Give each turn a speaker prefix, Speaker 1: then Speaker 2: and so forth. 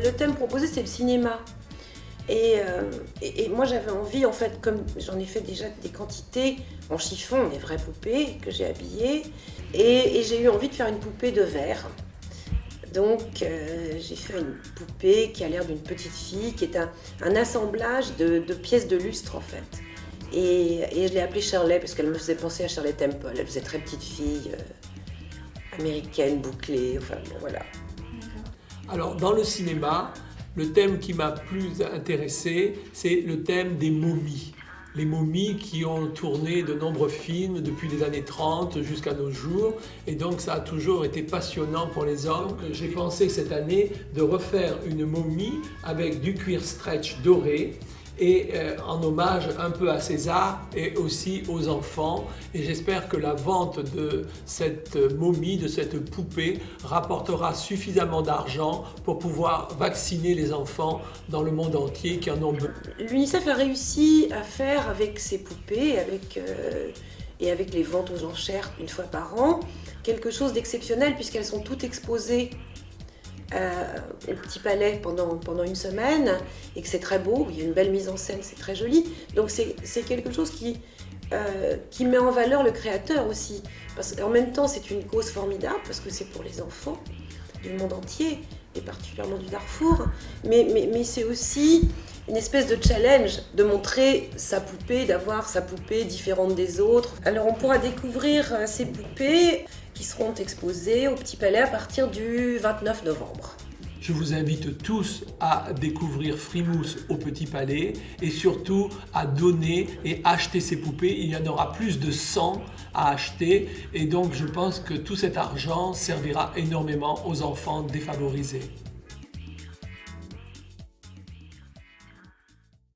Speaker 1: le thème proposé, c'est le cinéma. Et moi j'avais envie, en fait, comme j'en ai fait déjà des quantités en chiffon, des vraies poupées que j'ai habillées, et j'ai eu envie de faire une poupée de verre. Donc j'ai fait une poupée qui a l'air d'une petite fille, qui est un assemblage de pièces de lustre en fait. Et je l'ai appelée Shirley parce qu'elle me faisait penser à Shirley Temple. Elle faisait très petite fille, américaine, bouclée, enfin bon, voilà.
Speaker 2: Alors dans le cinéma, le thème qui m'a plus intéressé, c'est le thème des momies. Les momies qui ont tourné de nombreux films depuis les années 30 jusqu'à nos jours. Et donc ça a toujours été passionnant pour les hommes. J'ai pensé cette année de refaire une momie avec du cuir stretch doré et en hommage un peu à César et aussi aux enfants. Et j'espère que la vente de cette momie, de cette poupée, rapportera suffisamment d'argent pour pouvoir vacciner les enfants dans le monde entier qui en ont besoin.
Speaker 1: L'UNICEF a réussi à faire avec ses poupées et avec les ventes aux enchères une fois par an, quelque chose d'exceptionnel puisqu'elles sont toutes exposées au Petit Palais pendant une semaine et que c'est très beau, il y a une belle mise en scène, c'est très joli. Donc c'est quelque chose qui met en valeur le créateur aussi. Parce qu'en même temps, c'est une cause formidable parce que c'est pour les enfants du monde entier et particulièrement du Darfour. Mais c'est aussi une espèce de challenge de montrer sa poupée, d'avoir sa poupée différente des autres. Alors on pourra découvrir ces poupées qui seront exposées au Petit Palais à partir du 29 novembre.
Speaker 2: Je vous invite tous à découvrir Frimousse au Petit Palais et surtout à donner et acheter ces poupées. Il y en aura plus de 100 à acheter et donc je pense que tout cet argent servira énormément aux enfants défavorisés.